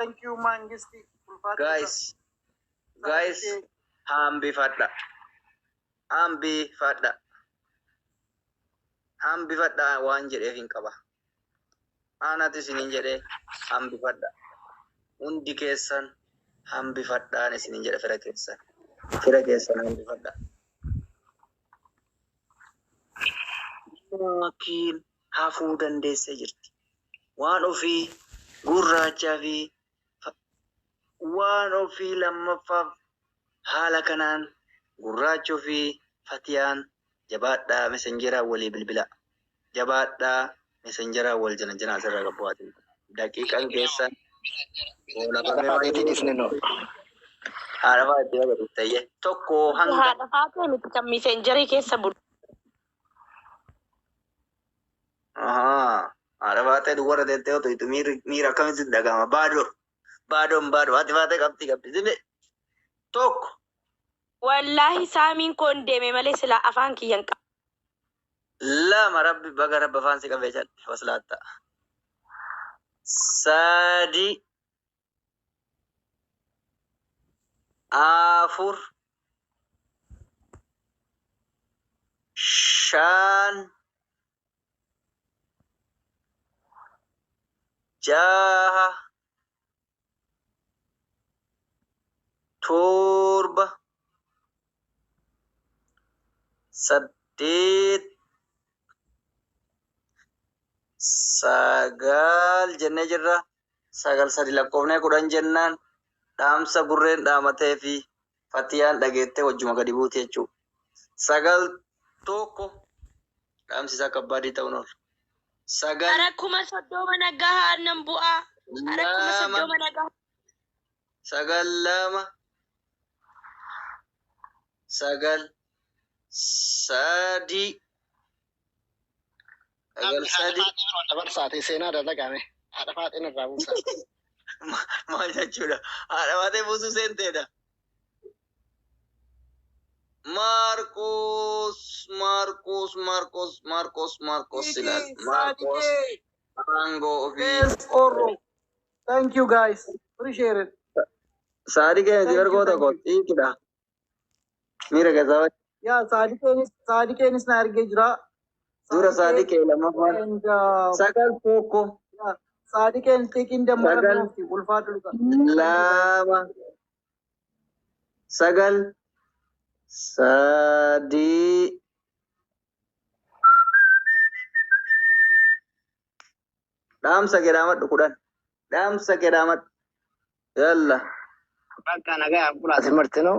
Thank you, Mangisti. Guys, hambi fadda. Hambi fadda waan jedheef hin qaba. Aanati isinin jedhee hambi fadda. Hundi keessan hambi fadhaan isinin jedhe fira keessan. Fira keessan hambi fadda. Wakiin hafuu dandeessee jirti. Waan ofii gurraachaa fi waan ofii lammaffaaf haala kanaan gurraachoo fi fatiyaan jabaadhaa mesenjeraa walii bilbila. Jabaadhaa mesenjeraa wal jana asirraa qabbu'aati. Daqiiqaan keessan haadha faatee agarru ta'ee tokko hanga haadha faatee miti kan mesenjerii keessa bulu. haadha faatee duwwara teettee otoo itti miira akkamitti dhagama baadoon haati faatee qabdi zibe tokko. Wallahi saamiin koon deeme malee silaa afaan kiyyan qaba. Lama rabbi baga rabba afaan si qabee jedhe waslaatta. Sadi afur shan jaha torba saddeet sagal jennee jirra. Sagal sadi lakkoofnee 10 jennaan dhaamsa gurreen dhaamatee fi fatiyaan dhageettee wajjuma gadi buute jechuudha. Sagal tokko dhaamsi isaa kabbaadii ta'uun oolu. Sagal Arakkuma soddoma nagaa aannan bu'aa. Arakkuma soddoma nagaa. Sagal lama sagal sadi sagal sadi Dabarsaatee seenaa dalagame. Haadha faatiin irraa buusa. maal jechuudha? Haadha faatee buusuu seenteedha. Marcos silaal. Marcos Mango ofii. Yes, all right. Thank you, guys. Appreciate it. Saadi kee miti ergoota qoxiiqidha. Miira keessaa Yeah, Sadi Kenis na argee jira. dura saadi kee lammaffaan And sagal tokko yeah, Sadi Ken taking the Sagal. mother Ulfatu Luka. lama sagal sadi dhaamsa kedhaamadhu 10 dhaamsa kedhaamadhu yalla Bakka nagaa kulaasi martino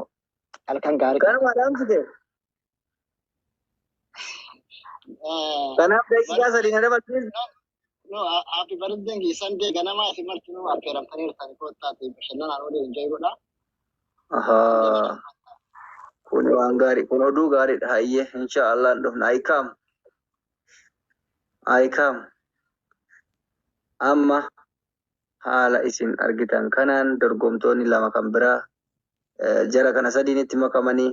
halkan gaarii. kanuma dhaamsi kee kanaaf daqiiqaa sadii na dabaltiin No, happy birthday Sunday ganama si martino affeeramtanii hirtanii koottaati bashannanaan waliin enjoy godha. kun waan gaarii kun oduu gaariidha hayyee inshaallah dhufna ayikaam amma haala isin argitan kanaan dorgomtoonni lama kan biraa jara kana sadiinitti makamanii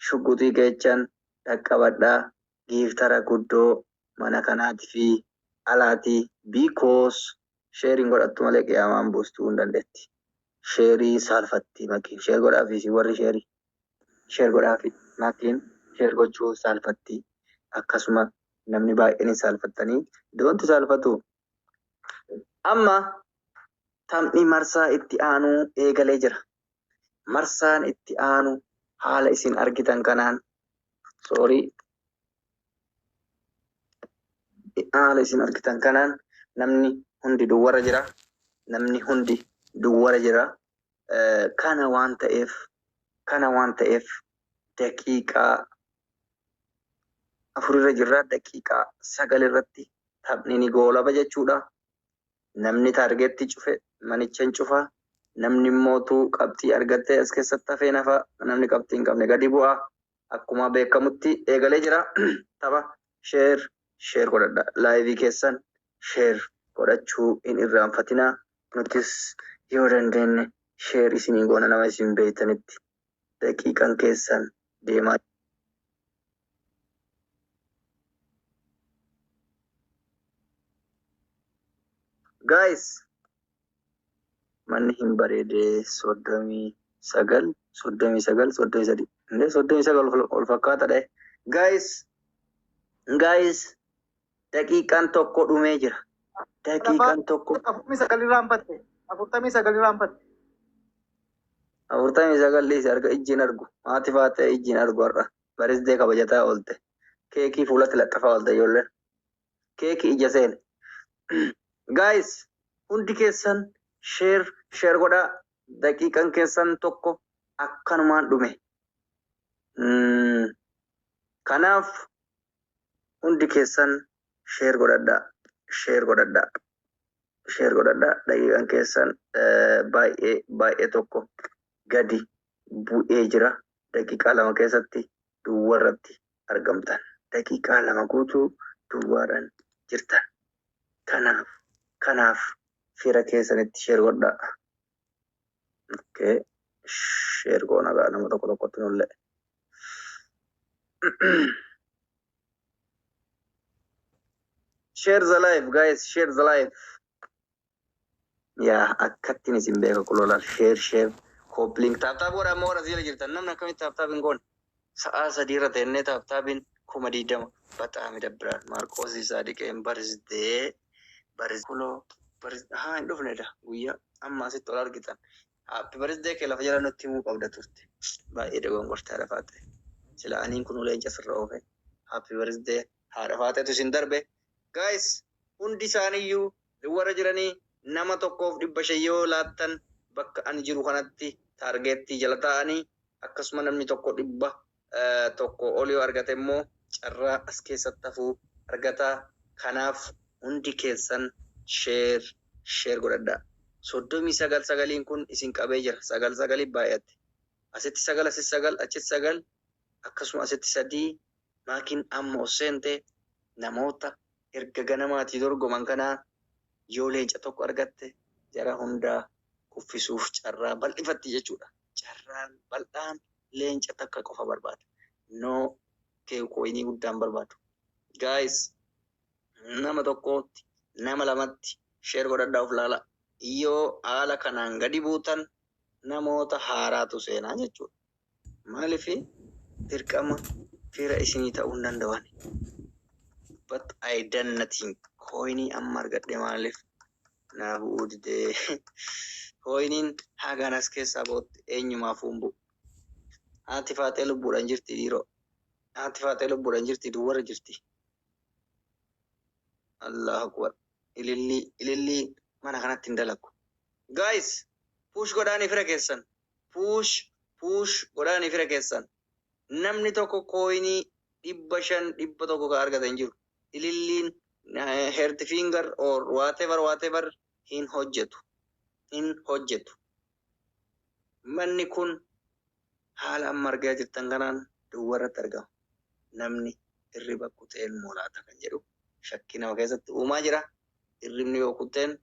shugguxii keechan dhaqqabadhaa giiftara guddoo mana kanaati fi alaatii because sheeriin godhattu malee qiyaamaan buustuu hin dandeetti. Sheerii saalfatti makiin sheer godhaafi si warri sheer godhaafi makiin sheer gochuu saalfatti akkasuma namni baay'een saalfattanii doonti saalfatu. Amma taphni marsaa itti aanuu eegalee jira. Marsaan itti aanu haala isin argitan kanaan haala isin argitan kanaan namni hundi duwwara jira. Kana waan ta'eef daqiiqaa 4 irra jirra. Daqiiqaa 9 irratti taphni ni goolaba jechuudha. Namni taargeetti cufe manicha hin cufa. Namni immootu qabxii argattee as keessatti hafee nafa. Namni qabxii hin qabne gadi bu'a. Akkuma beekamutti eegalee jira. Tapha sheer godhadha. Laayivii keessan sheer godhachuu hin irraanfatinaa. Nutis yoo dandeenye sheer isinii goona nama isin beektanitti daqiiqaan keessan deemaa. Guys, manni hin bareede 39 33 inde 39 ol fakkaata dha. Guys daqiiqaan tokko dhumee jira. Daqiiqaan tokko 49 arga ijjiin argu haati faate ijjiin argu har'a barisdee kabajataa oolte keekii fuulatti laxxafaa oolte ijoolleen keekii ija seene. Guys hundi keessan share godhaa. Daqiiqaan keessan tokko akkanumaan dhume. Kanaaf hundi keessan share godhadhaa. Daqiiqaan keessan baay'ee tokko gadi bu'ee jira. Daqiiqaa 2 keessatti duwwarratti argamtan. Daqiiqaa 2 guutuu duwwaadhaan jirtan. Kanaaf fira keessanitti share godhaa. Okay, share goona gaa nama tokkotti nulle. Share the live, guys. Share the live. Yeah, akkattiin isin beeka kulolal. Share. Coupling taaptaap godhaa amma warra siila jirtan. Namni akkamitti taaptaapiin goone? Sa'aa 3 irra teennee taaptaapiin 20,000 bataami dabbiraan. Maarqoos isaa dhiqeen barisdee kuloo hin dhufnedha guyyaa amma asitti ol argitan. Happy birthday ke lafa jala nutti himuu qabda turte. Baay'ee dogongortaa haadha faate. Sila aniin kun leenca sirra oofe. Happy birthday haadha faatetu isin darbe. Guys hundi isaaniiyyuu warra jiranii nama tokkoof 500 yoo laattan bakka ani jiru kanatti taargeettii jala ta'anii akkasuma namni tokko 100 tokko ol yoo argate immoo carraa as keessatti hafuu argata. Kanaaf hundi keessan share godhadhaa. 39 kun isin qabee jira. 9 baay'ate. Asitti 9 asitti 9 achitti 9 akkasuma asitti 3 maakiin amma seente namoota erga ganamaatii dorgoman kanaa yoo leenca tokko argatte jara hundaa kuffisuuf carraa bal'ifatti jechuudha. Carraan bal'aan leenca takka qofa barbaada. No keekooyinii guddaan barbaadu. Guys nama tokkootti nama lamatti share godhadhaa of laala. Yoo haala kanaan gadi buutan namoota haaraatu seenaa jechuudha. Maaliif dirqama fira isinii ta'uu hin danda'an. But I done nothing. Coinii amma argadhe maaliif naa bu'uu didee. Coiniin hagaan as keessaa bootti eenyumaaf hin bu'u. Haati faatee lubbuudhaan jirti dhiiroo. Haati faatee lubbuudhaan jirti duwwarra jirti. Allahu akbar. Ilillii mana kanatti hin dalagu. Guys, push godhaanii fira keessan. Push godhaanii fira keessan. Namni tokko coinii 500 100 ka argate hin jiru. Ililliin heart finger or whatever hin hojjetu. Manni kun haala amma argaa jirtan kanaan duwwarratti argama. Namni hirriba kuteen moolaata kan jedhu shakkii nama keessatti uumaa jira. Hirribni yoo kuteen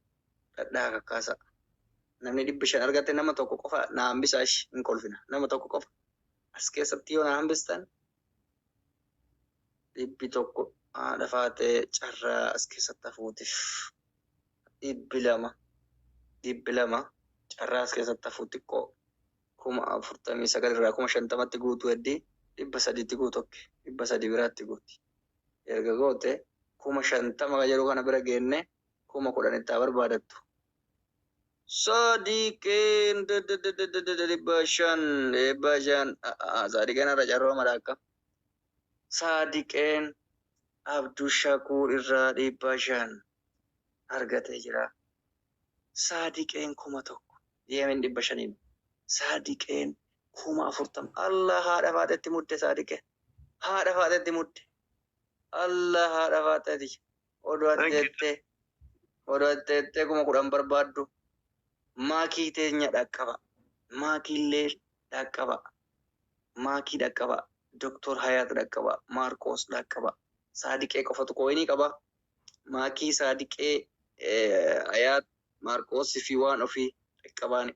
dhadhaa kakkaasa. Namni 500 argate nama tokko qofa na hambisaa hin kolfina. Nama tokko qofa as keessatti yoo na hambistan 100 haadha faatee carraa as keessatti hafuutiif 200 carraa as keessatti hafuu xiqqoo 49 irraa 50tti guutuu heddii 300tti guutokke 300 biraatti guuti. Erga goote 50 jedhu kana bira geenne 10,000 itti barbaadattu. Sadiqeen Bashan Sadiqeen irra carroo madaakka. Sadiqeen Abduu Shakuur irraa 500 argatee jira. Sadiqeen 1,000 yeemen 500. Sadiqeen 40,000. Allah haadha faatetti mudde Sadiqeen. Haadha faatetti mudde. Allah haadha faatetti. Oduu atteettee 10,000 barbaaddu. Maakii teenya dhaqqaba. Maakiillee dhaqqaba. Maakii dhaqqaba. Doktor Hayaat dhaqqaba. Maarqoos dhaqqaba. Sadiqee qofatu coinii qaba. Maakii Sadiqee Hayaat Maarqoos fi waan ofii dhaqqabaani.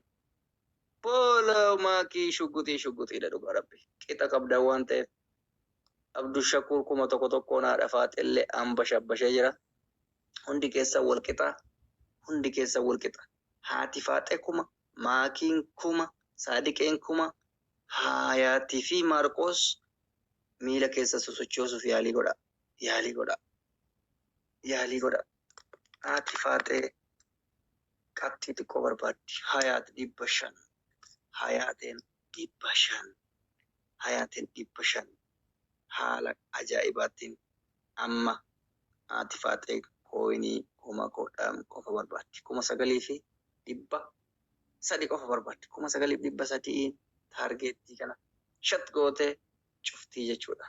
Bola maakii shugguxiidha dhugaa rabbi. Qixa qabda waan ta'eef. Abduu Shakuur 1,000 haadha faaxillee ambashee jira. Hundi keessa wal qixa. haati faaxee kuma, maakiin kuma, saadiqeen kuma, Hayaatii fi Maarqos miila keessa sosochoosuuf yaalii godha. Yaalii godha. Yaalii godha. Haati faaxee qabxii xiqqoo barbaaddi. Hayaat 500. Hayaateen 500. Hayaateen 500. Haala ajaa'ibaatiin amma haati faaxee kooyinii kuma kodhaan qofa barbaaddi. 9,300 qofa barbaaddi. 9,300 taargeettii kana shat gootee cuftii jechuudha.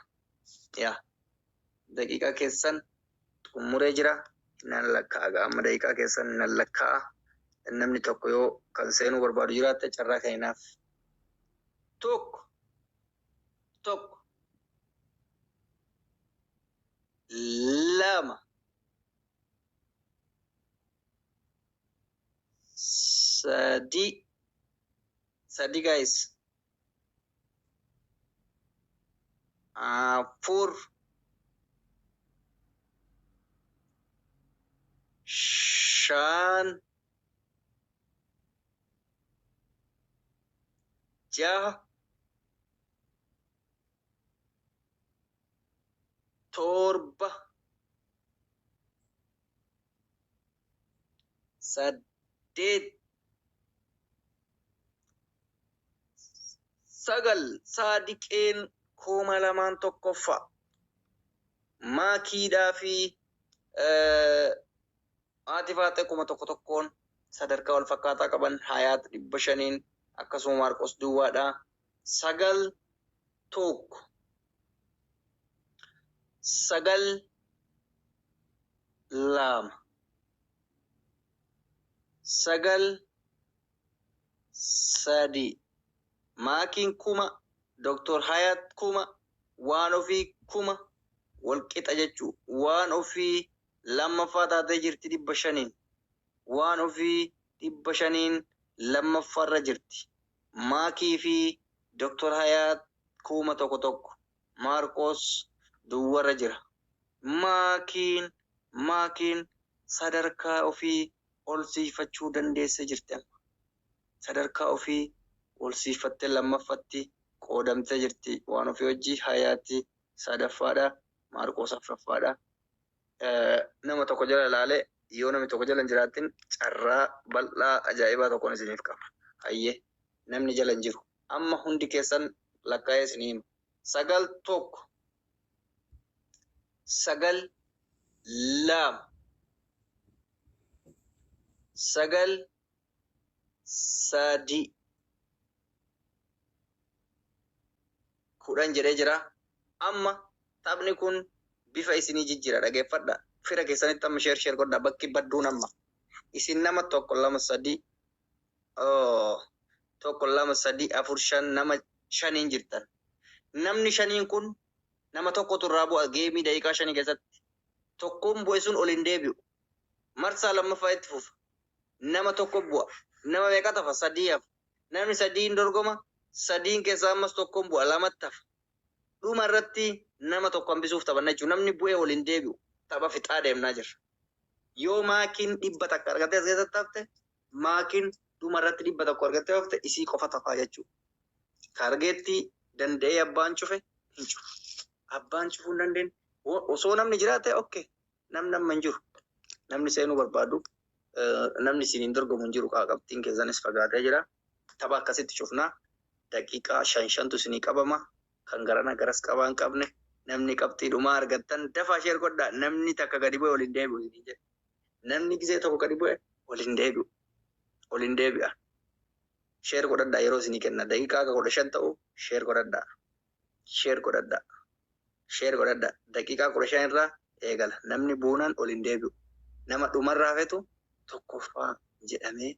Yaa daqiiqaa keessan xumuree jira. Nan lakkaa'a amma daqiiqaa keessan nan lakkaa'a. Namni tokko yoo kan seenuu barbaadu jiraatte carraa kanaaf tokko 2 3 guys 4 5 6 7 8 9 saadiqeen 2,100 maakiidhaa fi haati faaxee 1,100 sadarkaa wal fakkaataa qaban Hayaat 500 akkasuma Maarqos duwwaadha. 9 tokko 9 2 9 3 maakiin 1,000 Dr. Hayaat 1,000 waan ofii 1,000 wal qixa jechuu waan ofii lammaffaa taatee jirti 500 waan ofii 500 lammaffaarra jirti. Maakii fi Dr. Hayaat 1,000 Maarqos duwwarra jira. Maakiin sadarkaa ofii ol siifachuu dandeesse jirti. Sadarkaa ofii ol siifattee lammaffatti qoodamtee jirti. Waan ofii hojii Hayaati sadaffaadha. Maarqos afuraffaadha. Nama tokko jala ilaalee yoo namni tokko jala hin jiraatin carraa bal'aa ajaa'ibaa tokkoon isiniif qaba. Hayyee namni jala hin jiru. Amma hundi keessan lakkaa'ee isinii hima. 9 tokko 9 2 9 3 10 jedhee jira. Amma taphni kun bifa isinii jijjiira dhageeffadha. Fira keessanitti amma sheer godhaa bakki badduun amma. Isin nama 1 2 3 1 2 3 4 5 nama 5 jirtan. Namni 5 kun nama tokkotu irraa bu'a geemii daqiiqaa 5 keessatti. Tokkoon bu'e sun ol hin deebi'u. Marsaa lammaffaa itti fufa. Nama tokko bu'a. Nama meeqa tafa? 3 hafa. Namni 3 dorgoma. 3 keessaa ammas tokkoon bu'a 2 tafa. Dhuma irratti nama tokko hambisuuf taphanna jechuudha. Namni bu'ee ol hin deebi'u. Tapha fixaa deemnaa jirra. Yoo maakiin 100 argatee as keessatti hafte maakiin dhuma irratti 100 argatee hafte isii qofa tafaa jechuudha. Taargeettii danda'ee abbaan cufe hin cufu. Abbaan cufuu hin dandeenye. Osoo namni jiraate okay. Namni amma hin jiru. Namni seenuu barbaadu namni isin hin dorgomu hin jiru. Qabxiin keessanis fagaatee jira. Tapha akkasitti cufnaa. Daqiiqaa 5 isinii qabama. Kan garana garas qabaa hin qabne. Namni qabxii dhumaa argattan dafaa sheer godhaa. Namni takka gadi bu'e ol hin deebi'u. Namni gisee tokko gadi bu'e ol hin deebi'u. Ol hin deebi'a. Sheer godhadhaa yeroo isinii kenna. Daqiiqaa 15 ta'u sheer godhadhaa. Sheer godhadhaa. Sheer godhadhaa. Daqiiqaa 15 irraa eegala. Namni buunaan ol hin deebi'u. Nama dhumarraa fetu tokkoffaa jedhamee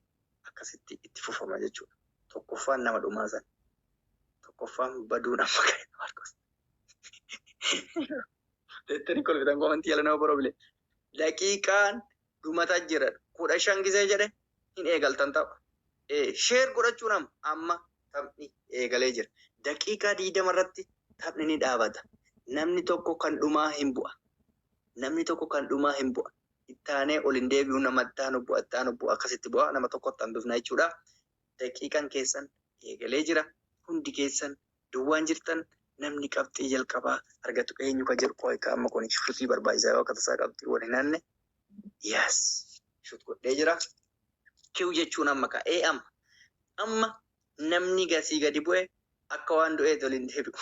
akkasitti itti fufama jechuudha. Tokkoffaan nama dhumaa san. Tokkoffaan baduun amma ka'e Maarqos. Deettanii kolfitan komantii yala nama borobile. Daqiiqaan dhumataa jira. 15 gisee jedhe hin eegaltan ta'u. Sheer godhachuun amma taphni eegalee jira. Daqiiqaa 20 irratti taphni ni dhaabata. Namni tokko kan dhumaa hin bu'a. Namni tokko kan dhumaa hin bu'a. ittaanee ol hin deebi'u nama ittaan obbo akkasitti bu'aa nama tokkotti hambifna jechuudha. Daqiiqaan keessan eegalee jira. Hundi keessan duwwaan jirtan namni qabxii jalqabaa argatu eenyu ka jedhu qo'ee amma kun shuutii barbaachisaa yoo akka tasaa qabxii wal hin aanne. Yes. Shuut godhee jira. Kiu jechuun amma ka'ee amma namni gasii gadi bu'e akka waan du'eet ol hin deebi'u.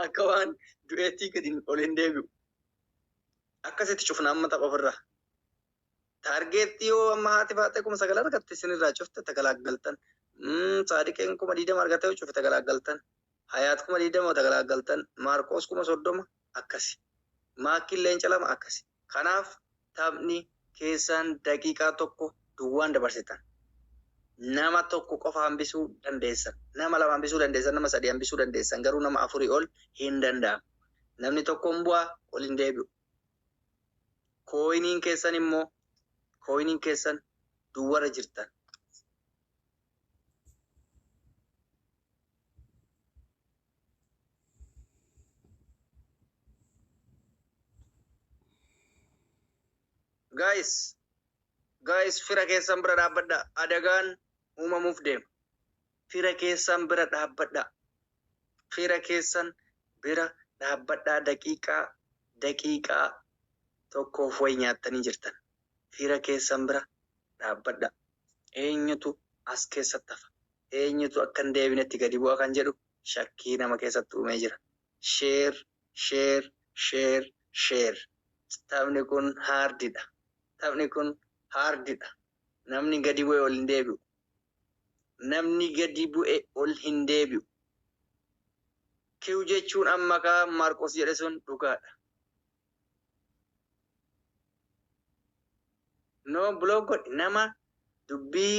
Akka waan du'eetii gadi ol hin deebi'u. Akkasitti cufna amma tapha ofirraa. Taargeetti yoo amma haati baatee 9,000 argatte isinirraa cufte tagalaggaltan. Saadiqeen 20 argatte yoo cufte tagalaggaltan. Hayaat 20 tagalaggaltan. Maarqoos 30 akkasi. Maakilleen calama akkasi. Kanaaf taphni keessan daqiiqaa tokko duwwaan dabarsitan. Nama tokko qofa hambisuu dandeessan. Nama 2 hambisuu dandeessan. Nama 3 hambisuu dandeessan. Garuu nama 4 ol hin danda'amu. Namni tokkoon bu'aa ol hin deebi'u. Kooyiniin keessan immoo kooyiniin keessan duwwara jirtan. Guys, fira keessan bira dhaabbadha. Adagaan uumamuuf deema. Fira keessan bira dhaabbadha. Fira keessan bira dhaabbadha. Daqiiqaa tokkoof wayi nyaattanii jirtan. Fira keessan bira dhaabbadha. Eenyutu as keessatti hafa? Eenyutu akka hin deebinetti gadi bu'aa kan jedhu shakkii nama keessatti uumee jira. Share. Taphni kun haardidha. Namni gadi bu'e ol hin deebi'u. Kiu jechuun amma kaa Maarqos jedhe sun dhugaadha. No blog godhi nama dubbii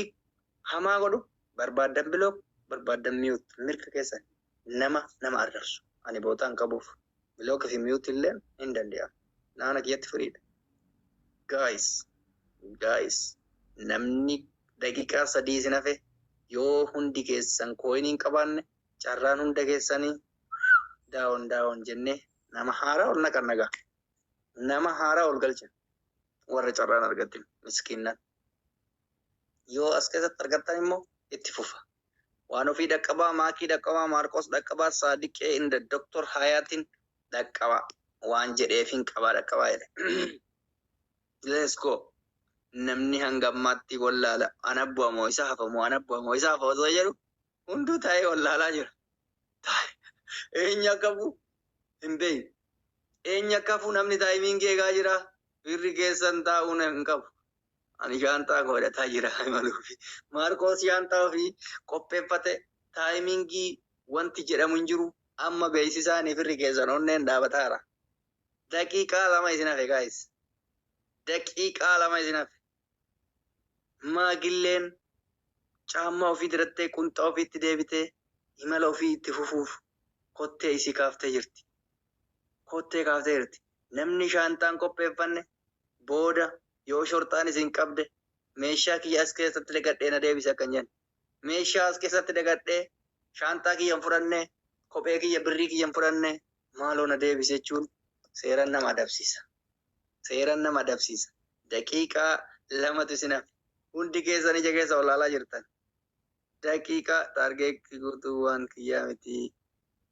hamaa godhu barbaadan blog barbaadan mute mirga keessan nama arrabsu. Ani bootaan qabuuf blog fi mute illee hin danda'amu. Naana kiyyatti firiidha. Guys, namni daqiiqaa 3 isin hafe yoo hundi keessan kooyiniin qabaanne carraan hunda keessanii daawon jennee nama haaraa ol naqannagaa. Nama haaraa ol galchin. Warra carraan argatin miskiinnan. Yoo as keessatti argattan immoo itti fufa. Waan ofii dhaqqabaa, Maakii dhaqqabaa, Maarqos dhaqqabaa, Saadiqee inda Dr. Hayaatiin dhaqqabaa. Waan jedheefin qabaa dhaqqabaa jedhe. Let's go. Namni hanga ammaatti wallaala. Ana bu'amoo isa hafamoo osoo jedhu hunduu taa'ee wallaalaa jira. Eenyu qabu hin beeku. Eenyu qabu namni taayimiin eegaa jira. Firri keessan taa'uun hin qabu. Ani shaantaa godhataa jira maluufi. Maarqos shaantaa ofii qopheeffate taayimingii wanti jedhamu hin jiru. Amma beeksisaanii firri keessan onneen dhaabataara. Daqiiqaa 2 isin hafe guys. Daqiiqaa 2 isin hafe. Maagilleen caammaa ofii dirattee qunxaa ofiitti deebitee imala ofii itti fufuuf kottee isii kaaftee jirti. Namni shaantaan qopheeffanne booda yoo shortaan isin qabde meeshaa kiyya as keessatti dagadhee na deebisa kan jennu. Meeshaa as keessatti dagadhee shaantaa kiyya hin fudhanne kophee kiyya birrii kiyya hin fudhanne maaloo na deebise jechuun seeraan nama adabsiisa. Daqiiqaa 2tu isin hafe. Hundi keessan ija keessa olaalaa jirtan. Daqiiqaa taargeetti guutuu waan kiyyaa miti.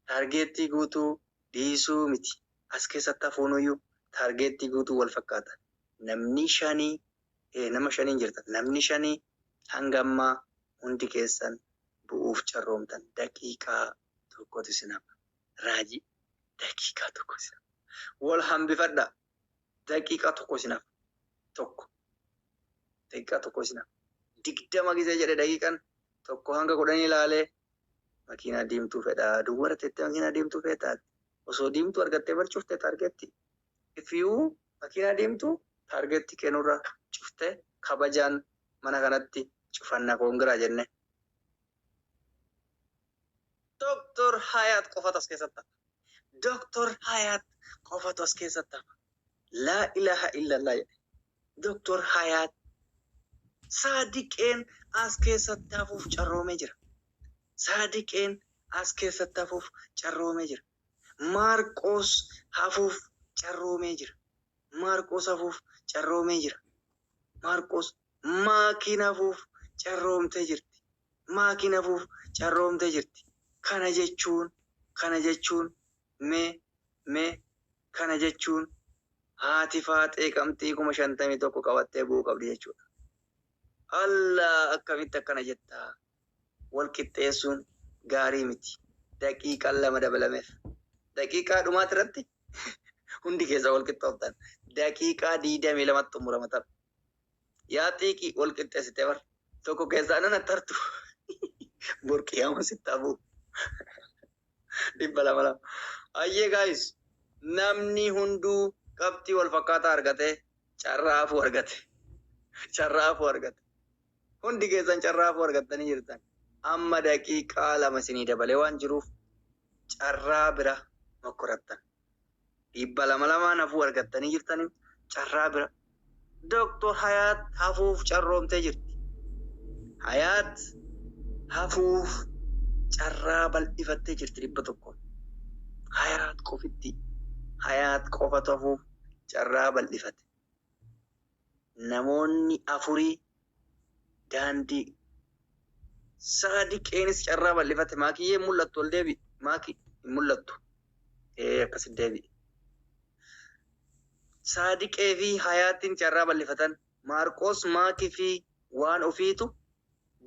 Taargeetti guutuu dhiisuu miti. As keessatti hafuunuyyuu taargeetti guutuu wal fakkaata. Nama 5 jirtan. Namni 5 hanga ammaa hundi keessan bu'uuf carroomtan. Daqiiqaa 1tu isin hafa. Raajii daqiiqaa 1 isin hafa. Wal hambifadha. Daqiiqaa 1 isin hafa. Daqiiqaa 1 isin hafa. 20 gisee jedhe daqiiqaan 1 hanga 10 ilaalee makiinaa diimtuu fedha. Duwwara teettee makiinaa diimtuu feetaati. Osoo diimtuu argattee barchuuftee taargeetti. Ifiyuu makiinaa diimtuu taargeetti kennurra cuftee kabajaan mana kanatti cufannaa koongiraa jenne. Dr. Hayat qofatu as keessatti hafa. Dr. Hayat qofatu as keessatti hafa. Laa ilaha illallah jedhe. Dr. Hayat Saadiqeen as keessatti hafuuf carroomee jira. Maarqos hafuuf carroomee jira. Maarqos hafuuf carroomee jira. Maarqos maakiin hafuuf carroomtee jirti. Maakiin hafuuf carroomtee jirti. Kana jechuun mee kana jechuun haati faaxee qabxii 51 qabattee bu'uu qabdi jechuudha. Allah akkamitti akkana jettaa? Wal qixxeessuun gaarii miti. Daqiiqaan 2 dabalameef. Daqiiqaa dhumaati irratti hundi keessa wal qixxooftan. Daqiiqaa 22 xumurama ta'a. Yaa xiiqii wal qixxeessitee bar. Tokko keessaa nan attartu. Borqii haama sitti hafu. 200. Ayyee gaayis namni hunduu qabxii wal fakkaataa argatee carraa hafuu argate. Carraa hafuu argate. Hundi keessan carraa hafuu argattanii jirtan. Amma daqiiqaa 2 isinii dabalee waan jiruuf carraa bira mokkorattan. 200 hafuu argattanii jirtaniif carraa bira. Doktor Hayaat hafuuf carroomtee jirti. Hayaat hafuuf carraa bal'ifattee jirti 100. Hayaat qofitti. Hayaat qofatu hafuuf carraa bal'ifate. Namoonni 4 daandii Saadiqeenis carraa bal'ifate. Maakiyyee mul'attu ol deebi. Maakii hin mul'attu. Akkasi deebi. Saadiqee fi Hayaatiin carraa bal'ifatan. Maarqos maakii fi waan ofiitu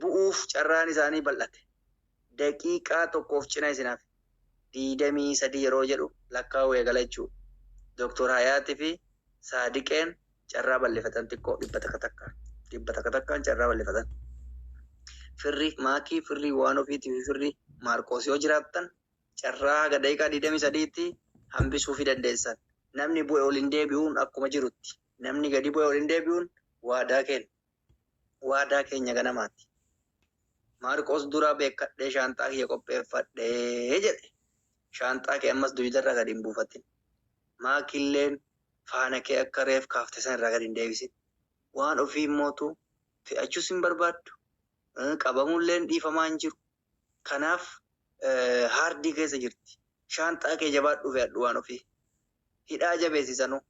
bu'uuf carraan isaanii bal'ate. Daqiiqaa tokkoof cina isinaaf 23 yeroo jedhu lakkaa'uu eegala jechuudha. Doktor Hayaatii fi Saadiqeen carraa bal'ifatan xiqqoo 100 takkaan carraa bal'ifatan. Firri maakii firri waan ofiitii fi firri Maarqos yoo jiraattan carraa haga daqiiqaa 23tti hambisuu fi dandeessan. Namni bu'e ol hin deebi'uun akkuma jirutti. Namni gadi bu'e ol hin deebi'uun waadaa keenya. Waadaa keenya ganamaati. Maarqos dura beekadhee shaanxaa kiyya qopheeffadhee jedhe. Shaanxaa kee ammas duydarra gadi hin buufatin. Maakilleen faana kee akka reef kaafte san irraa gadi hin deebisin. Waan ofii mootu fe'achuus hin barbaaddu. Qabamuulleen dhiifamaa hin jiru. Kanaaf haardii keessa jirti. Shaanxaa kee jabaadhu fe'adhu waan ofii. Hidhaa jabeessisanuu.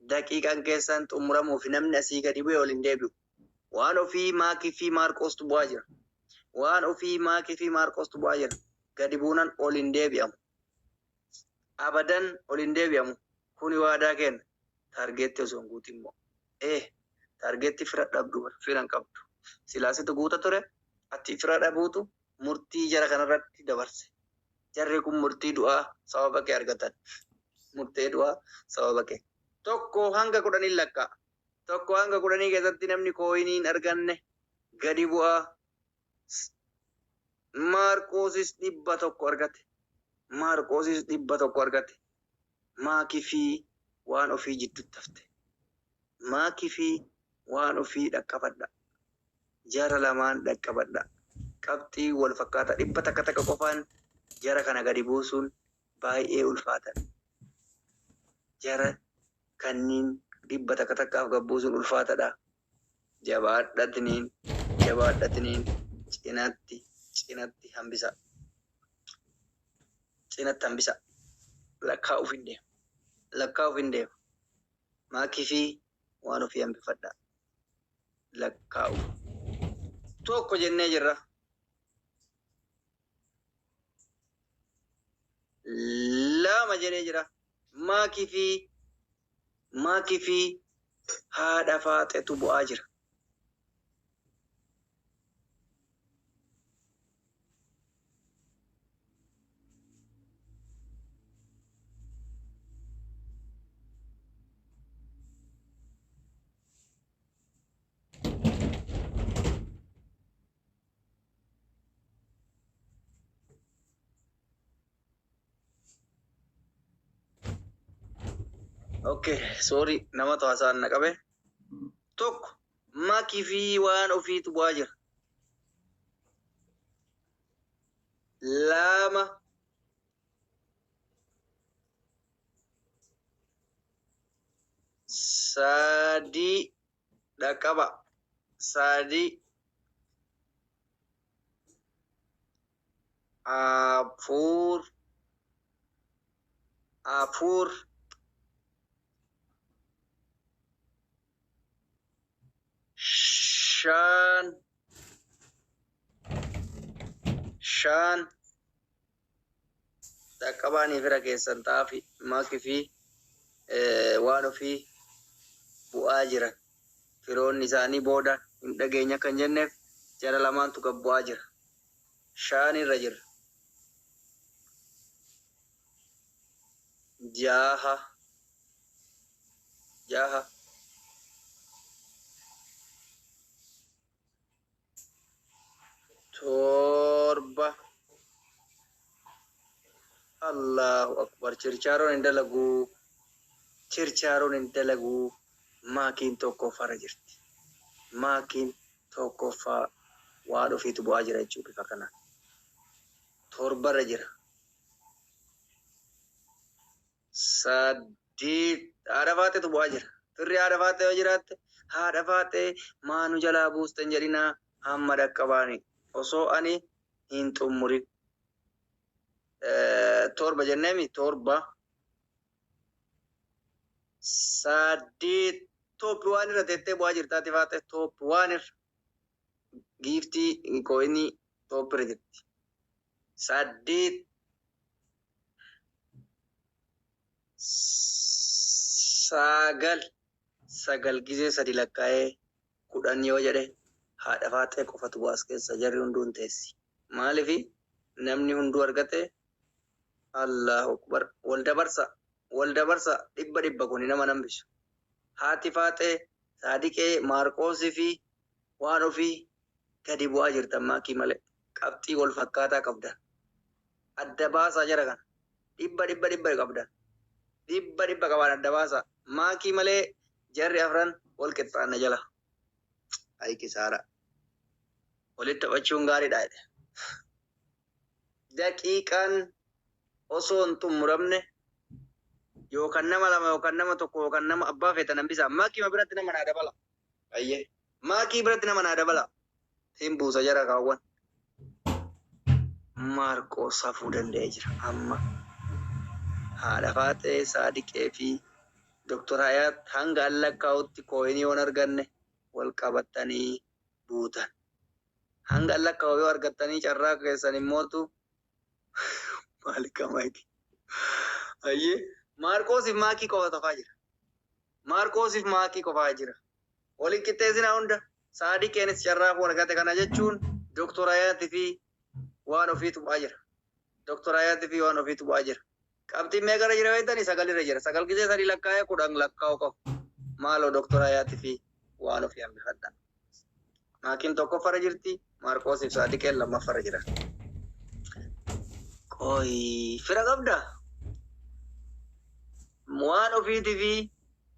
Daqiiqaan keessan xumuramuu fi namni asii gadi bu'e ol hin deebi'u. Waan ofii maakii fi Maarqostu bu'aa jira. Waan ofii maakii fi Maarqostu bu'aa jira. Gadi buunan ol hin deebi'amu. Abadan ol hin deebi'amu. Kuni waadaa kenna. Taargeetti osoo hin guutin immoo. Taargeetti fira dhabdu fira hin qabdu. Silaasitu guuta ture. Ati fira dhabuutu murtii jara kanarratti dabarse. Jarri kun murtii du'aa sababa kee argatan. Murtee du'aa sababa kee. Tokko hanga 10 lakkaa. Tokko hanga 10 keessatti namni kooyiniin arganne gadi bu'aa. Maarqosis 100 argate. Maarqosis 100 argate. Maakii fi waan ofii jidduutti hafte. Maakii fi waan ofii dhaqqabadha. Jara lamaan dhaqqabadha. Qabxii wal fakkaata 100 qofaan jara kana gadi buusuun baay'ee ulfaataadha. Jara kanniin 100 gabbuusuun ulfaataadha. Jabaadhatiniin cinatti hambisa. Cinatti hambisa. Lakkaa'uuf hin deemu. Maakii fi waan ofii hambifadha. Lakkaa'uuf. Tokko jennee jirra. Lama jennee jira. Maakii fi haadha faaxetu bu'aa jira. Okay, sorry, nama haasaan na qabe. Tokko maakii fi waan ofiitu bu'aa jira. Lama sadii dhaqqaba. Sadii afur shan dhaqqabaanii fira keessan xaafii maakii fi waan ofii bu'aa jiran firoonni isaanii booda hin dhageenya kan jenneef jara lamaantu gabbu'aa jira. Shan irra jira. Jaha torba Allahu akbar. Chirchaaroon hin dalaguu maakiin tokkoffaa jirti. Maakiin tokkoffaa waan ofiitu bu'aa jira jechuudha bifa kanaan. Torbarra jira. Saddeet haadha faateetu bu'aa jira. Firri haadha faatee yoo jiraatte haadha faatee maanu jalaa buustan jedhinaa hamma dhaqqabaanii osoo ani hin xumurin. Torba jenneemi torba. Saddeet tooppi waan irra teettee bu'aa jirtaati faatee tooppi waan irra giiftii kooyinii tooppi irra jirti. Saddeet sagal gizee sadi lakkaa'ee kudhan yoo jedhe haadha faatee qofatu bu'aas keessa jarri hunduu hin teessi. Maaliifi namni hunduu argate Allahu akbar wal dabarsa dhibba kuni nama nambisu. Haati faatee saadiqee maarqoosii fi waan ofii gadi bu'aa jirtan maakii malee qabxii wal fakkaataa qabdan. Adda baasaa jara kana dhibba qabdan. Dhibba qabaan adda baasaa maakii malee jarri afran wal qixxaanna jala. Ayi kisaara. Walitti taphachuun gaariidha jedhe. Daqiiqaan osoo hin xumuramne yookaan nama lama yookaan nama tokko yookaan nama abbaa feetan hambisa. Maakii biratti nama naa dabala. Ayyee maakii biratti nama naa dabala. Hin buusa jara kaawwan. Maarqoos hafuu danda'ee jira amma. Haadha faatee saadiqee fi Dr. Hayaat hanga allakkaa'utti kooyinii yoon arganne wal qabatanii buutan. Hanga allakkaa'u yoo argattanii carraa keessan immootu maalikamayki. Ayyee Maarqoosiif maakii qofa tofaa jira. Maarqoosiif maakii qofaa jira. Waliin qixxeessina hunda saadiqeenis carraa argate kana jechuun Dr. Hayaatii fi waan ofiitu bu'aa jira. Dr. Hayaatii fi waan ofiitu bu'aa jira. Qabxiin meeqarra jira beektanii? 9 irra jira. 9 gizee 3 lakkaa'ee 10 lakkaa'u qabu. Maaloo Dr. Hayaatii fi waan ofii hambifadha. Maakiin tokkoffarra jirti. Maarqoosiif saadiqeen lammaffarra jira. Qoy fira qabda. Waan ofiitii fi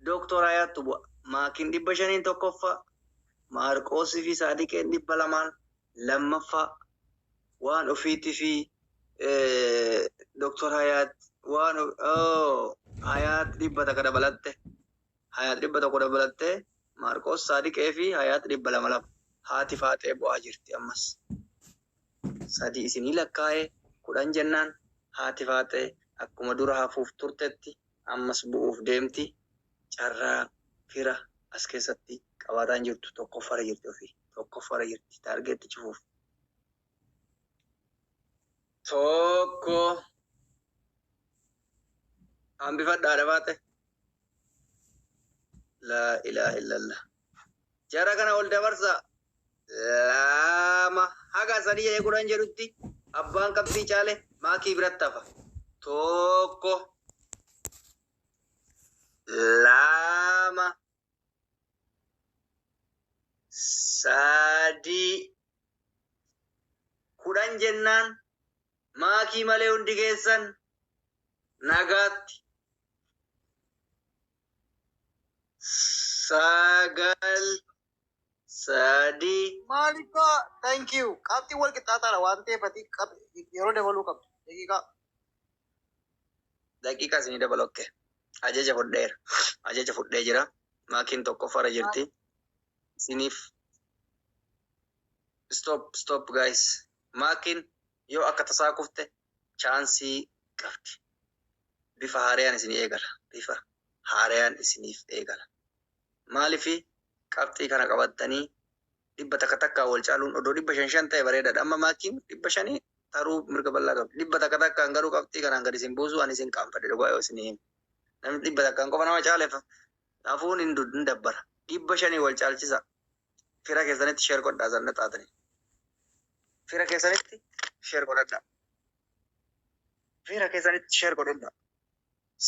Dr. Hayaattu bu'a. Maakiin 500 tokkoffaa. Maarqoosii fi saadiqeen 200 lammaffaa. Waan ofiitii fi Dr. Hayaat waan Hayaat 100 takka dabalatte. Hayaat 100 tokko dabalatte. Maarqoos saadiqee fi Hayaat 200 haati faatee bu'aa jirti ammas. Sadii isinii lakkaa'ee 10 jennaan haati faatee akkuma dura hafuuf turtetti ammas bu'uuf deemti. Carraa fira as keessatti qabaataan jirtu tokkoffarra jirti ofii. Tokkoffarra jirti taargeetti cufuuf. Tokko hambifadhaadha baate. La ilaha illallah. Jara kana ol dabarsa. Lama haga 3 jedhee 10 jedhutti abbaan qabxii caale maakii biratti hafa. Tokko lama sadii 10 jennaan maakii malee hundi keessan nagaatti. Sagal sadii Malika, thank you. Qabxii wal qixxaataadha waan ta'eef ati yeroo dabaluu qabdu. daqiiqaa isinii dabalu okke. Ajaja fudheera. Ajaja fudhee jira. Maakiin tokkoffarra jirti. Isiniif stop guys. Maakiin yoo akka tasaa kufte chaansii qabdi. Bifa haariyaan isinii eegala. Bifa haariyaan isiniif eegala. Maaliifi qabxii kana qabattanii dhibba takka wal caaluun odoo 500 ta'e bareedaadha. Amma maakiin 500 taruu mirga bal'aa qabdi. Dhibba takka garuu qabxii kanaan gadi isin buusu ani isin qaanfadhe dhugaa yoo isin hime. Namni dhibba takkaan qofa nama caaleef hafuun hin dabbara. 500 wal caalchisa. Fira keessanitti sheer godhaa zanna xaatanii. Fira keessanitti sheer godhadhaa. Fira keessanitti sheer godhadhaa.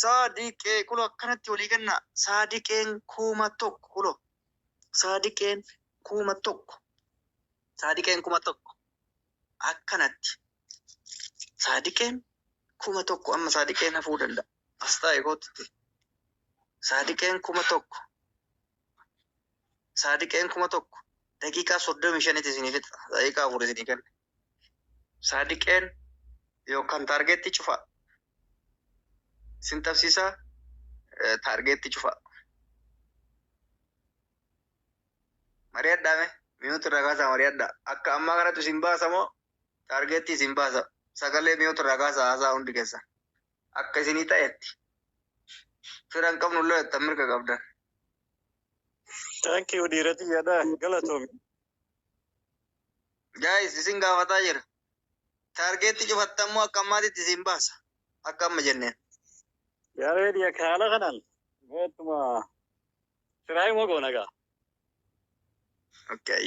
Saadiqee kulo akkanatti walii kennaa. Saadiqeen 1,000 kulo. Saadiqeen 1,000. Saadiqeen 1,000. Akkanatti. Saadiqeen 1,000 amma saadiqeen hafuu danda'a. As taa'e kootutti. Saadiqeen 1,000. Saadiqeen 1,000. Daqiiqaa 35 isinii fixa. Daqiiqaa 4 isinii kenna. Saadiqeen yookaan taargeetti cufa. Isin tabsiisaa taargeetti cufa. Mari'adhaa mee? Mi'oota irraa kaasaa mari'adhaa. Akka ammaa kanatti isin baasa moo taargeetti isin baasa? Sagalee mi'oota irraa kaasaa haasaa hundi keessa. Akka isinii ta'etti. Fira hin qabnu illee ittiin mirga qabdan. Thank you, dhiirati yaada galatoomi. Guys, isin gaafataa jira. Taargeetti cufattan moo akka ammaatitti isin baasa? Akka amma jenneen. Yaaree dhiya kaala kanaan beektuma siraayi moo goona gaa? Okay,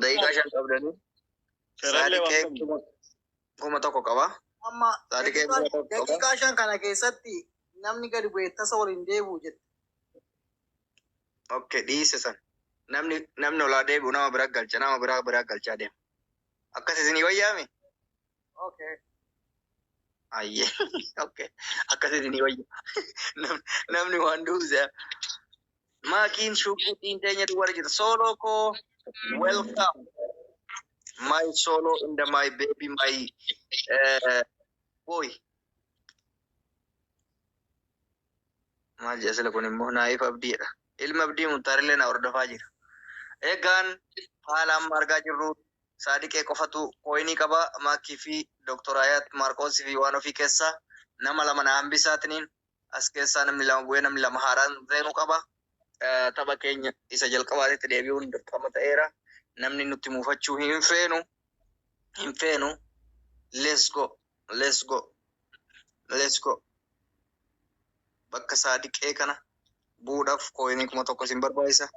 daqiiqaa 5 qabdanii. Saadiqeen 1,000 qaba. Amma Saadiqeen 1,000 qaba. daqiiqaa 5 kana keessatti namni gadi bu'ee tasa waliin deebi'u jette. Okay, dhiise san. Namni olaa deebi'u nama biraa galcha, nama biraa galchaa deema. Akkas isinii wayyaami? Okay. Ayyee, okay. Akkas isinii wayya. Namni waan duuse. Maakiin shukuutiin teenya duwwaa jirta. Solo koo welcome. My solo in the my baby, my boy. Maal jedhasila kun immoo naayif abdiidha. Ilma abdii Muntaarillee na hordofaa jira. Egaan haala amma argaa jirru Saadiqee qofatu kooyinii qaba. Maakii fi Dr. Hayat Maarqoosii fi waan ofii keessaa nama 2 na hambisaatiniin as keessaa namni 2 bu'ee namni 2 haaraan seenuu qaba. Tapha keenya isa jalqabaatitti deebi'uun dirqama ta'eera. Namni nutti muufachuu hin feenu. Let's go. Bakka Saadiqee kana buudhaaf kooyinii 1,000 isin barbaachisa.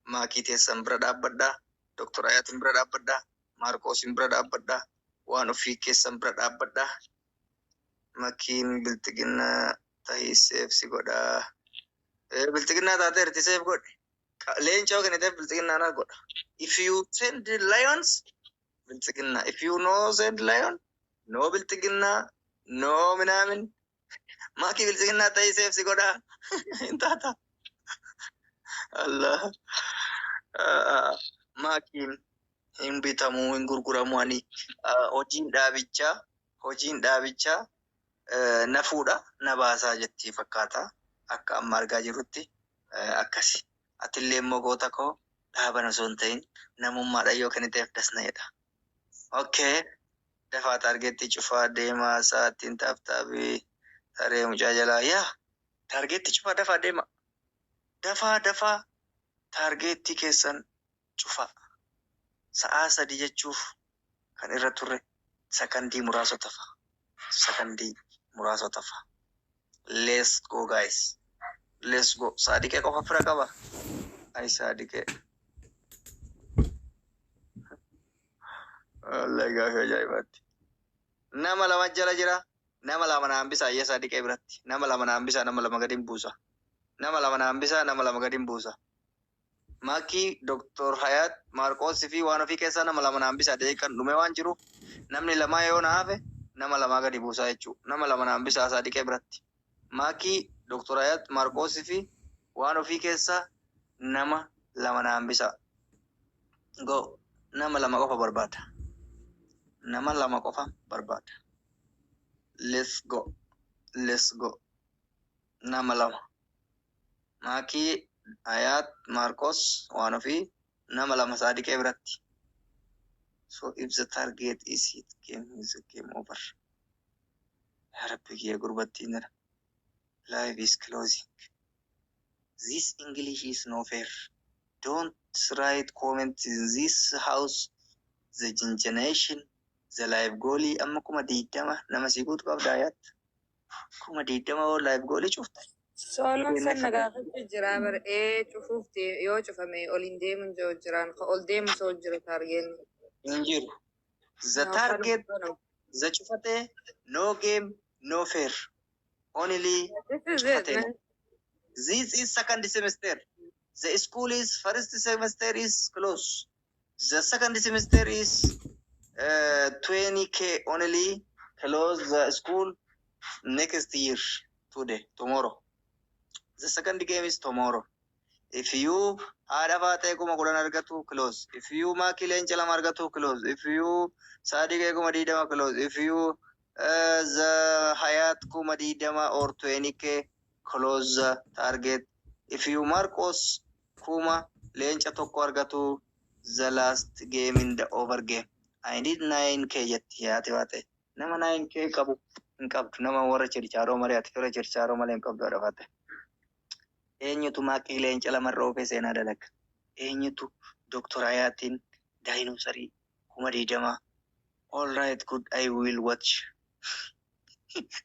Maakii teessan bira dhaabbadhaa. Dr. Hayatin bira dhaabbadhaa. Maarqoosin bira dhaabbadhaa. Waan ofii keessan bira dhaabbadhaa. Maakiin biltiginnaa tahii seefsi godhaa. Biltiginnaa taatee irti seef godhe. Leencoo kenniteef biltiginnaa na godha. If you send the lions, biltiginnaa. If you no send lion, no biltiginnaa, no minaamin. Maakii biltiginnaa tahii seefsi godhaa. Hin taata. Allah. Maakiin hin bitamuu hin gurguramuu ani hojiin dhaabichaa na fuudha na baasaa jettii fakkaata. Akka amma argaa jirrutti akkasi. Atillee immoo goota koo dhaaban osoo hin ta'in namummaadhaan yoo kenniteef dasna'edha. Okay. Dafaa taargeetti cufaa deemaa sa'aatiin taaptaabii saree mucaa jalaa yaa taargeetti cufaa dafaa deema. Dafaa taargeetti keessan cufaa. Sa'aa 3 jechuuf kan irra turre sakandii muraasota fa'a. Let's go guys. Let's go. Saadiqee qofa fira qaba. Ay Saadiqee. Allah gaafa ajaa'ibaatti. Nama 2 jala jira. Nama 2 na hambisa ayya Saadiqee biratti. Nama 2 na hambisa nama 2 gadi buusa. Nama 2 na hambisa nama 2 gadi buusa. Maakii Dr. Hayat Maarqoosii fi waan ofii keessaa nama 2 na hambisa deeqan dhume waan jiru. Namni 2 yoo na hafe nama 2 gadi buusaa jechuudha. Nama 2 na hambisa Saadiqee biratti. Maakii Dr. Hayat Maarqoosii fi waan ofii keessaa nama 2 na hambisa. Go. Nama 2 qofa barbaada. Nama 2 qofa barbaada. Let's go. Nama 2. Maakii Hayat Maarqos waan ofii nama 2 Saadiqee biratti. So if the target is hit, game is a game over. Harappiya gurbatti nira. Live is closing. This English is no fair. Don't write comment in this house. The generation, the live goalie. Amma kuma diidama nama siiguutu qabda ayaatti. Kuma diidama oo live goalie cufta. Sooloon sanna gaafachuu jira bar cufuuf yoo cufame ol hin deemun jiru jiraan ol deemu soo jiru taargeen. Hin jiru. The target, the cufate, no game, no fair. Only cufate. This is second semester. The school is first semester is closed. The second semester is 20K only. Close the school next year. Today, tomorrow. The second game is tomorrow. If you Adavate kuma kudan argatu close. If you Makilen chalam argatu close. If you Sadige kuma didama close. If you the Hayat kuma didama or 20K close the target. If you Marcos kuma lencha tokko argatu the last game in the over game. I need 9K yetti yaate wate. Nama 9K qabu hin qabdu nama warra chirchaaroo malee ati warra chirchaaroo malee hin qabdu adafate. Eenyutu Maakii leenca lamarra oofee seenaa dalaga. Eenyutu Dr. Hayaatiin daayinoosarii kuma diidamaa. All right, good, I will watch.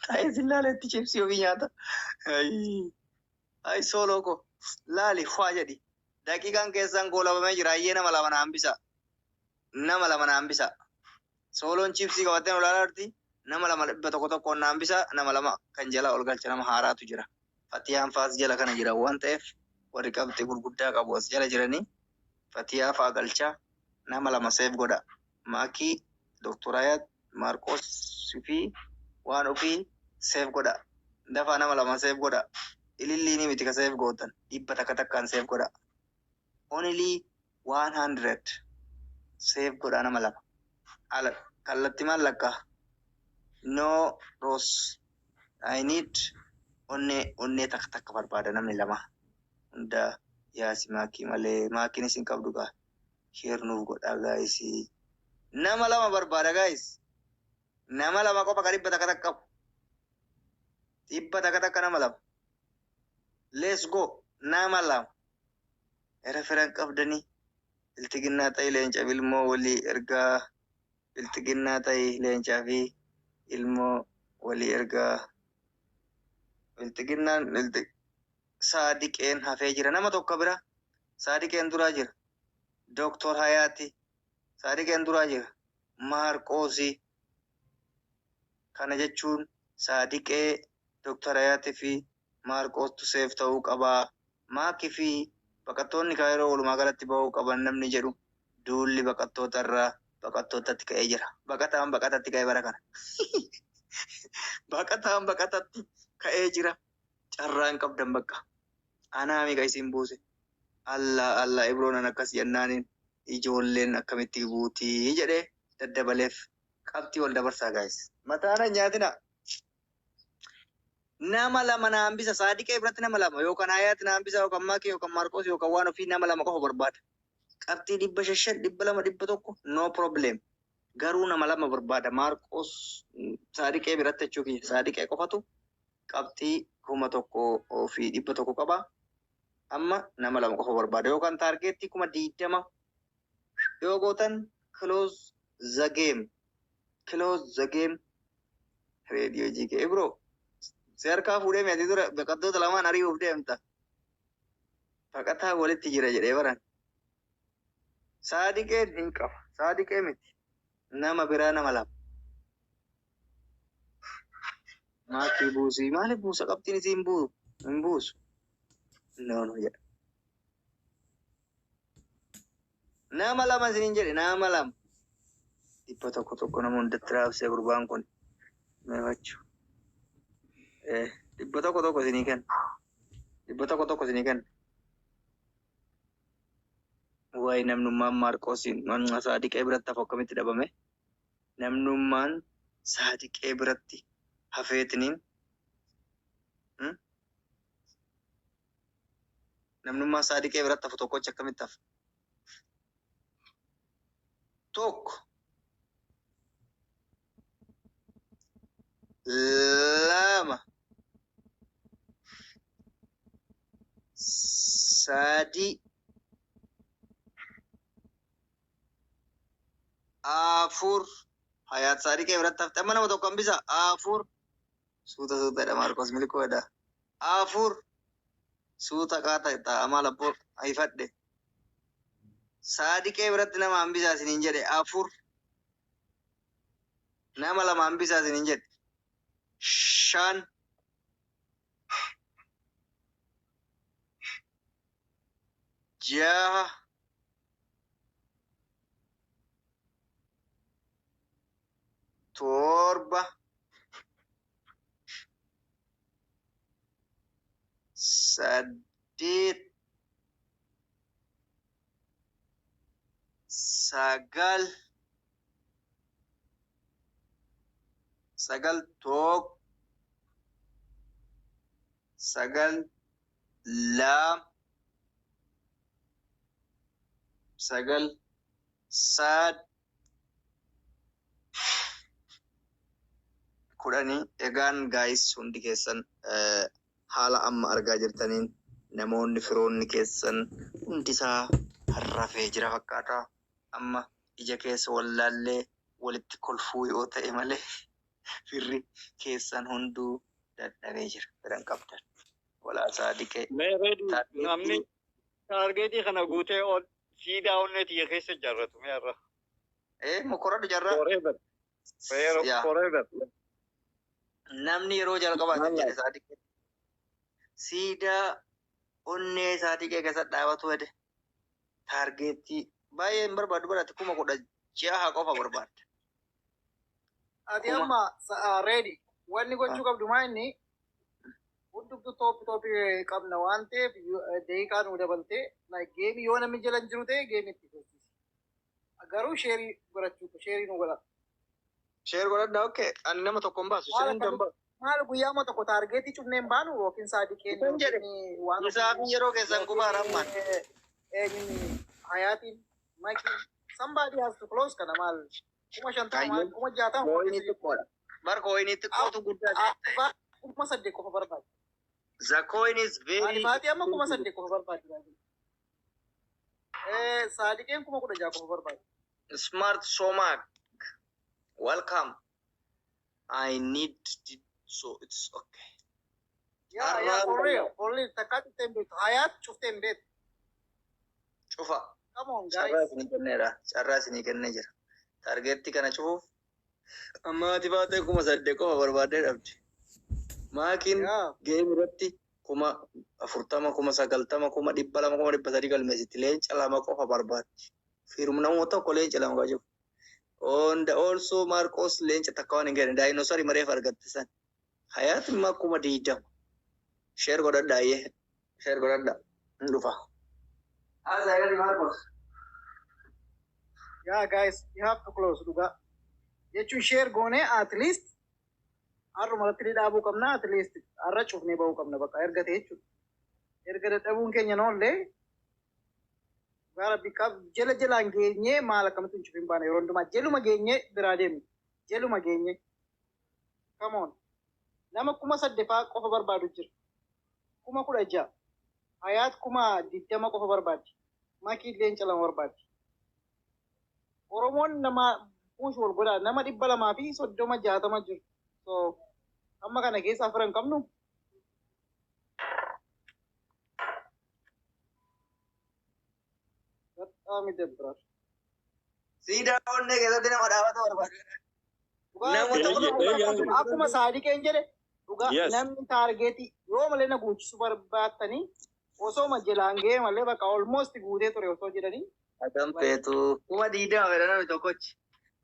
Taa'ee sillaaleetti chipsii ofii nyaata. Ay sooloo ko laali faa jedhi. Daqiiqaan keessaan goolabamee jira. Ayyee nama lama na hambisa. Nama lama na hambisa. Sooloon chipsii qabattee olaalaa jirti. Nama lama dhibba tokko tokkoon na hambisa. Nama lama kan jala ol galcha nama haaraatu jira. Fatiyaan faas jala kana jira waan ta'eef warri qabxii gurguddaa qabu as jala jiranii Fatiyaa faa galchaa nama lama seef godha. Maakii, Dr. Hayat, Marcos fi waan ofii seef godha. Dafaa nama lama seef godha. Ililliini miti ka seef gootan dhibba takka takkaan seef godha. Only 100 seef godha nama lama. Kallatti maallaqaa. No Ross. I need onne takka barbaada namni lama. Hunda yaasi maakii malee maakiin isin qabdu gaa. Share nuuf godhaa gaayisi. Nama lama barbaada gaayis. Nama lama qofa ka dhibba takka takka qabu. Dhibba takka takka nama lama. Let's go. Nama lama. Referan qabdanii. Biltiginnaa ta'e leenca fi ilmoo walii ergaa. Biltiginnaa ta'e leencaa fi ilmoo walii ergaa. Biltiginnaan Saadiqeen hafee jira. Nama tokko bira Saadiqeen duraa jira. Dr. Hayati Saadiqeen duraa jira. Maarqoosi kana jechuun Saadiqee Dr. Hayati fi Maarqoostu seef ta'uu qabaa. Maakii fi baqattoonni kaayiroo walumaa galatti ba'uu qaban namni jedhu duulli baqattoota irraa baqattootatti ka'ee jira. Baqataan baqatatti ka'ee bara kana. Baqataan baqatatti ka'ee jira. Carraan qabdan bakka. Anaa miqa isin buuse. Allah Ibroonan akkas jennaaniin ijoolleen akkamitti buutii jedhee daddabaleef qabxii wal dabarsaa gaayis. Mataana nyaatina. Nama lama na hambisa Saadiqee biratti nama lama yookaan Hayaati na hambisa yookaan Maakii yookaan Maarqoos yookaan waan ofii nama lama qofa barbaada. Qabxii 500 200 200 no problem. Garuu nama lama barbaada Maarqoos Saadiqee biratti jechuun Saadiqee qofatu qabxii 100 fi 100 qaba. Amma nama lama qofa barbaada yookaan taargeetii 20 yoo gootan close the game. Close the game. Radio GK bro. Seerkaa fuudhee meetii dura baqattoota lamaan ari'uuf deemta. Baqataa walitti jira jedhee baran. Saadiqee hin qaba. Saadiqee miti. Nama biraa nama lama. Maakii buusii maaliif buusa qabxiin isii hin buusu? No jedha. Nama lama isiniin jedhe nama lama. Dhibba tokko nama hundatti raabsee gurbaan kun meewachuu. Dhibba tokko isinii kenna. Dhibba tokko isinii kenna. Waa'ee namnummaan Maarqoosiin Saadiqee biratti hafu akkamitti dhabame? Namnummaan Saadiqee biratti hafeetiniin namnummaan Saadiqee biratti hafu tokkochi akkamitti hafu? Tokko lama sadi afur hayat sadi ke berat taf mana moto kan bisa afur suta ada Marcos miliko ada afur suta kata ta amala po aifat de sadi ke berat nama ambisa sinin jade afur nama lama ambisa sinin jade shan jaha torba sadit sagal sagal tok sagal lam sagal sad kudani egaan guys hundi keessan haala amma argaa jirtaniin namoonni firoonni keessan hundisaa harrafee jira fakkaata amma ija keessa wallaallee walitti kolfuu yoo ta'e malee firri keessan hunduu dadhabee jira biran qabdan walaa saadiqee namni taargeetii kana guutee ol siidaa onneeti keessa jarratu meerra mokoradu jarra forever namni yeroo jalqabaa jedhe saadiqee siidaa onnee saadiqee keessa dhaabatu hede taargeetii baay'een barbaadu barate 16 qofa barbaadde. Ati amma ready wanni gochuu qabdu maa inni hundumtu tooppi qabna waan ta'eef deeqaa nu dabaltee geemii yoo namni jala jiru ta'e geemii itti gochisi. Garuu sheerii godhachuu sheerii nu godha. Sheer godhadha okay ani nama tokko hin baasu sheerii hin baasu. Maal guyyaa amma tokko taargeetii cufnee hin baanu yookiin saadiqeen waan isaaf yeroo keessan gubaa ramman. Hayaatiin makiin somebody has to close kana maal 50 bar coin xiqqootu guddaa kuma saddeet qofa barbaada. The coin is very Faati amma kuma saddeet qofa barbaada. Saadiqeen kuma 16 qofa barbaada. Smart Somak welcome I need it, so it's okay. Yeah, for real. Takati tembe hayat chufte mbet. Chufa. Come on, guys. Charras ni kenne jira. Target kana chufuuf amma ati baatee kuma saddeet qofa barbaadee dhabde. Maakiin geem irratti 40,000 90,000 200,000 300 galmeessitti leenca 2 qofa barbaaddi. Firumna namoota tokko leenca 2 qabu. And also Marcos leenca takka waan hin gane dinosaur mareef argatte san. Hayat imma 20. Share godhadha ayyee. Share godhadha. Ndufa. Asaygali Marcos. Yeah, guys, you have to close. Duga. Jechuun share goone at least har'uma irratti dhaabuu qabna at least har'a cufnee bahuu qabna bakka erga ta'e jechuudha. Erga dadhabuun keenya noollee gara bikka jalaan geenyee maal akkamitti hin cufin baana yeroo hundumaa jeluma geenyee biraa deemne jeluma geenyee. Come on. Nama 8,000 qofa barbaadu jira. 16,000. Hayaat 20 qofa barbaaddi. Makii leenca 2 barbaaddi. Oromoon nama push wal godhaa nama 230 jiru. So amma kana keessa afuran qabnu. Ami debra. Siidaa onnee keessatti nama dhaabatu barbaada. Akkuma saadiqeen jedhe dhugaa namni taargeetii yoo malee na guuchisu barbaattanii osoo majalaan ga'ee malee bakka almost guutee ture osoo jedhanii. Adam peetu 20 fedha namni tokkochi.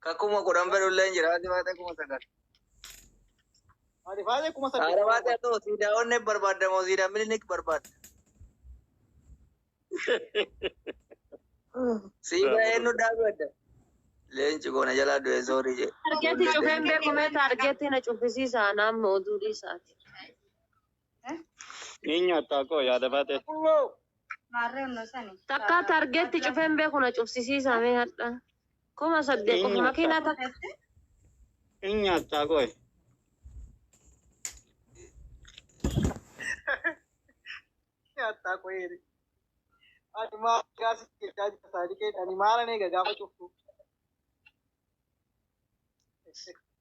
Kakkuma 10 fedhullee hin jira ati baatee 9,000. Ati baatee 9,000. Haala baatee ta'u siidaa onnee barbaadda moo siidaa milinik barbaadda? Siidaa eenyu dhaabadda? Leenci goona jalaa du'e soorii jedhe. Targeetii cufeen beekumee targeetii na cufisiisaa naamma oduu dhiisaati. Ni nyaata koo yaada baatee. Takka targeetti cufeen beeku na cufsisiisaa mee hadha. 8,000 qofa makiinaa takka. Ni nyaata koo. Nyaata koo jedhe. Ani maa gaasi keessaa jira saadiqeen ani maala nee gagaafa cuftu. Text.